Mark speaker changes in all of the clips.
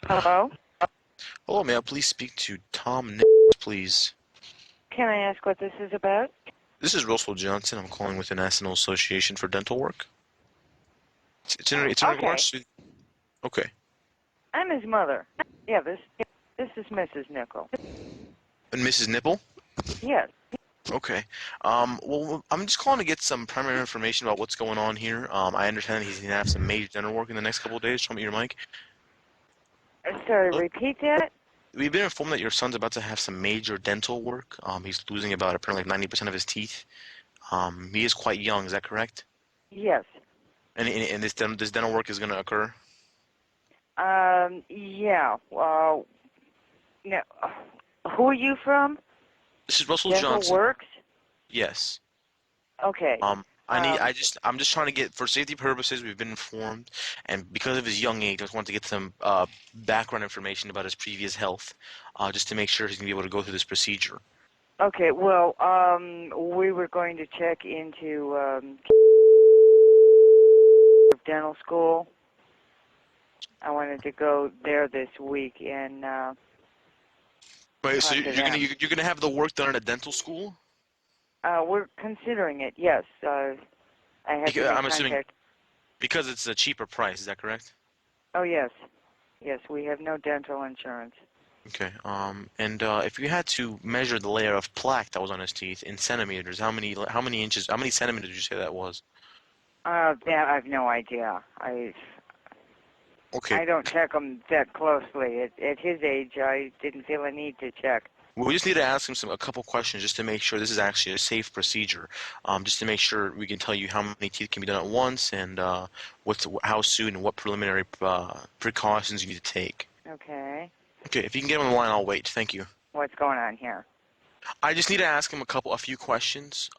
Speaker 1: Hello?
Speaker 2: Hello, may I please speak to Tom please?
Speaker 1: Can I ask what this is about?
Speaker 2: This is Russell Johnson. I'm calling with the National Association for Dental Work. It's in
Speaker 1: Okay.
Speaker 2: regards to... Okay.
Speaker 1: I'm his mother. Yeah, this is Mrs. Nickel.
Speaker 2: And Mrs. Nipple?
Speaker 1: Yes.
Speaker 2: Okay. Well, I'm just calling to get some primary information about what's going on here. I understand he's going to have some major dental work in the next couple of days. Show me your mic.
Speaker 1: Sorry,
Speaker 2: Hello?
Speaker 1: repeat that?
Speaker 2: We've been informed that your son's about to have some major dental work. He's losing about apparently like 90% of his teeth. He is quite young, is that correct?
Speaker 1: Yes.
Speaker 2: And this dental work is going to occur?
Speaker 1: Yeah. No. Who are you from?
Speaker 2: This is Russell
Speaker 1: Dental
Speaker 2: Johnson.
Speaker 1: Works?
Speaker 2: Yes.
Speaker 1: Okay.
Speaker 2: I'm just trying to get, for safety purposes, we've been informed, and because of his young age, I just want to get some background information about his previous health, just to make sure he's going to be able to go through this procedure.
Speaker 1: Okay, well, we were going to check into dental school. I wanted to go there this week and
Speaker 2: Right, so
Speaker 1: talk to them.
Speaker 2: you're gonna have the work done at a dental school?
Speaker 1: We're considering it, yes. I have to
Speaker 2: I'm
Speaker 1: make
Speaker 2: assuming
Speaker 1: contact.
Speaker 2: because it's a cheaper price. Is that correct?
Speaker 1: Oh, yes. Yes, we have no dental insurance.
Speaker 2: Okay. And if you had to measure the layer of plaque that was on his teeth in centimeters, how many inches, how many centimeters did you say that was?
Speaker 1: That I have no idea.
Speaker 2: Okay.
Speaker 1: I don't check them that closely. At his age, I didn't feel a need to check.
Speaker 2: We just need to ask him a couple questions just to make sure this is actually a safe procedure. Just to make sure we can tell you how many teeth can be done at once and how soon and what preliminary precautions you need to take.
Speaker 1: Okay.
Speaker 2: Okay, if you can get him on the line, I'll wait. Thank you.
Speaker 1: What's going on here?
Speaker 2: I just need to ask him a few questions,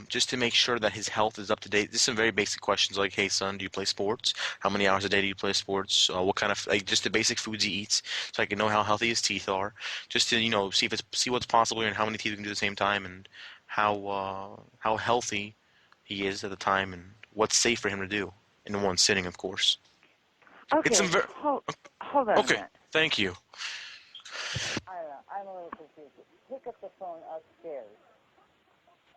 Speaker 2: just to make sure that his health is up to date. Just some very basic questions like, "Hey, son, do you play sports? How many hours a day do you play sports? What kind of just the basic foods he eats, so I can know how healthy his teeth are, just to see what's possible and how many teeth we can do at the same time, and how healthy he is at the time, and what's safe for him to do in one sitting, of course. It's
Speaker 1: Okay,
Speaker 2: some very
Speaker 1: hold on a
Speaker 2: okay.
Speaker 1: minute.
Speaker 2: Thank you.
Speaker 1: I'm a little confused. Pick up the phone upstairs,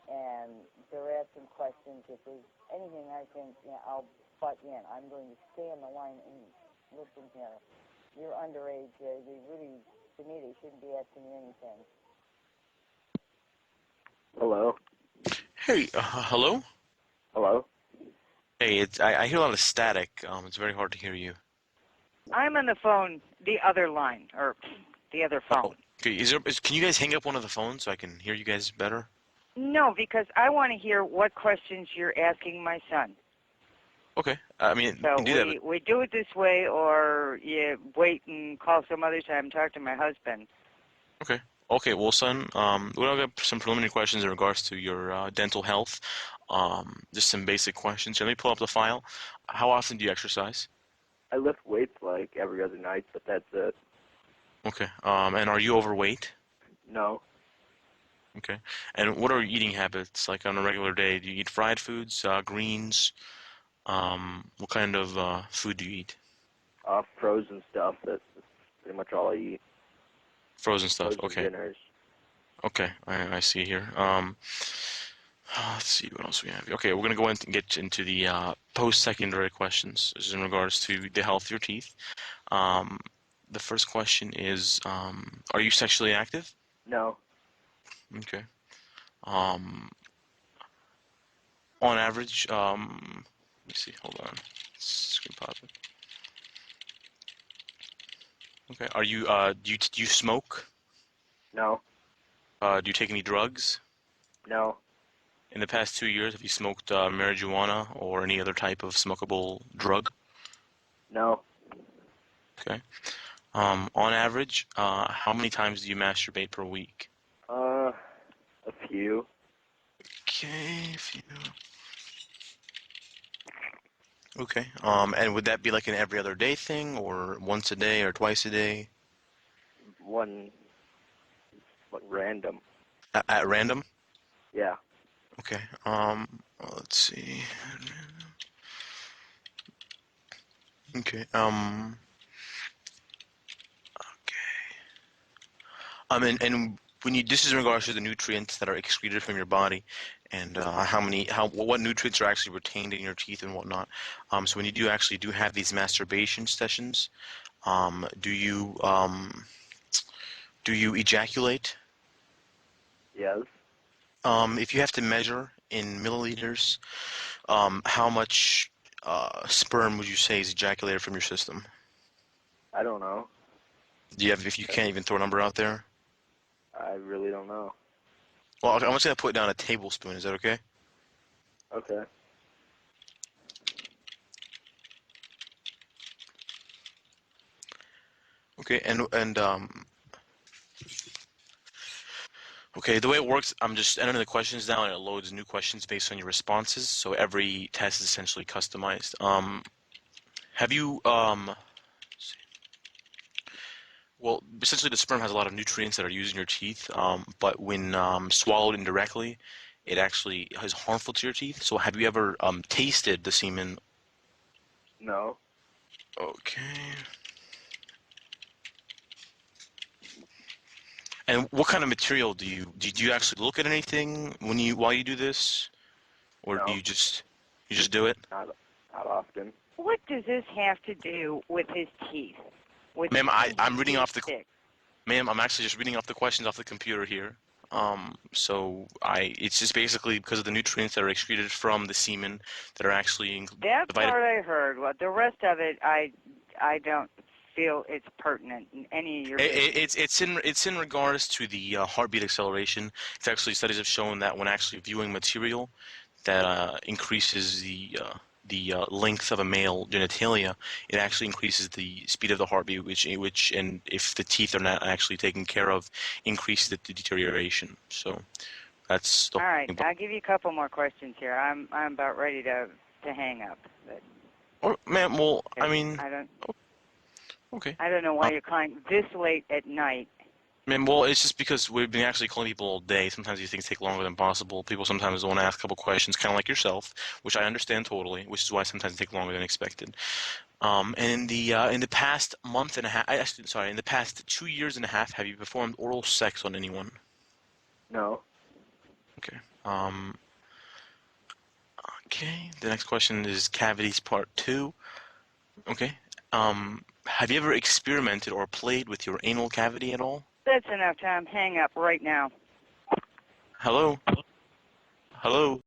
Speaker 1: and they're asking questions. If there's anything I can, I'll butt in. I'm going to stay on the line and listen here. You're underage. They really, to me, they shouldn't be asking you anything.
Speaker 3: Hello?
Speaker 2: Hey, hello.
Speaker 3: Hello?
Speaker 2: Hey, I hear a lot of static. It's very hard to hear you.
Speaker 1: I'm on the phone, the other line, or the other phone.
Speaker 2: Okay, can you guys hang up one of the phones so I can hear you guys better?
Speaker 1: No, because I want to hear what questions you're asking my son.
Speaker 2: Okay, I mean,
Speaker 1: So
Speaker 2: you can do that.
Speaker 1: we do it this way, or you wait and call some other time, talk to my husband.
Speaker 2: Okay, well, son, we'll have some preliminary questions in regards to your dental health. Just some basic questions. Let me pull up the file. How often do you exercise?
Speaker 3: I lift weights like every other night, but that's it.
Speaker 2: Okay, and are you overweight?
Speaker 3: No.
Speaker 2: Okay, and what are your eating habits like on a regular day? Do you eat fried foods, greens? What kind of food do you eat?
Speaker 3: Frozen stuff, that's pretty much all I eat.
Speaker 2: Frozen stuff.
Speaker 3: Frozen
Speaker 2: Okay.
Speaker 3: dinners.
Speaker 2: Okay, I see here. Let's see what else we have. Okay, we're gonna go in and get into the post-secondary questions. This is in regards to the health of your teeth. Um, the first question is, are you sexually active?
Speaker 3: No.
Speaker 2: Okay. Um, on average, let me see. Hold on. Screen pop it. Okay. Are you do you smoke?
Speaker 3: No.
Speaker 2: Do you take any drugs?
Speaker 3: No.
Speaker 2: In the past 2 years, have you smoked marijuana or any other type of smokable drug?
Speaker 3: No.
Speaker 2: Okay. On average, how many times do you masturbate per week?
Speaker 3: A few.
Speaker 2: Okay, if you... Okay. And would that be like an every other day thing, or once a day, or twice a day?
Speaker 3: One random.
Speaker 2: At random?
Speaker 3: Yeah.
Speaker 2: Okay. Let's see. Okay. And when you this is in regards to the nutrients that are excreted from your body, and what nutrients are actually retained in your teeth and whatnot. So when you do have these masturbation sessions, um, do you um, do you ejaculate?
Speaker 3: Yes.
Speaker 2: If you have to measure in milliliters, how much sperm would you say is ejaculated from your system?
Speaker 3: I don't know.
Speaker 2: Do you have, if you can't even throw a number out there?
Speaker 3: I really don't know.
Speaker 2: Well, I'm just gonna put down a tablespoon. Is that okay?
Speaker 3: Okay.
Speaker 2: Okay, okay. The way it works, I'm just entering the questions down, and it loads new questions based on your responses. So every test is essentially customized. Have you Well, essentially, the sperm has a lot of nutrients that are used in your teeth, but when swallowed indirectly, it actually is harmful to your teeth. So, have you ever tasted the semen?
Speaker 3: No.
Speaker 2: Okay. And what kind of material do you actually look at anything while you do this, or do
Speaker 3: No.
Speaker 2: you just do it?
Speaker 3: Not often.
Speaker 1: What does this have to do with his teeth? With
Speaker 2: Ma'am,
Speaker 1: keeping his
Speaker 2: I'm reading
Speaker 1: teeth
Speaker 2: off the
Speaker 1: sick?
Speaker 2: Ma'am, I'm actually just reading off the questions off the computer here. It's just basically because of the nutrients that are excreted from the semen that are actually
Speaker 1: That
Speaker 2: the
Speaker 1: part I heard. Well, the rest of it, I don't feel it's pertinent in any of your business.
Speaker 2: It's in regards to the heartbeat acceleration. It's actually studies have shown that when actually viewing material that increases the length of a male genitalia, it actually increases the speed of the heartbeat, which and if the teeth are not actually taken care of, increases the deterioration. So that's the
Speaker 1: All
Speaker 2: whole
Speaker 1: right,
Speaker 2: thing.
Speaker 1: I'll give you a couple more questions here. I'm about ready to hang up. But
Speaker 2: Or, ma'am, well, I mean,
Speaker 1: I don't
Speaker 2: okay.
Speaker 1: I don't know why you're calling this late at night.
Speaker 2: Man, well, it's just because we've been actually calling people all day. Sometimes these things take longer than possible. People sometimes want to ask a couple questions, kind of like yourself, which I understand totally, which is why sometimes they take longer than expected. And in the past month and a half, sorry, in the past 2 years and a half, have you performed oral sex on anyone?
Speaker 3: No.
Speaker 2: Okay. Okay. The next question is cavities part two. Okay. Have you ever experimented or played with your anal cavity at all?
Speaker 1: That's enough time. Hang up right now.
Speaker 2: Hello? Hello?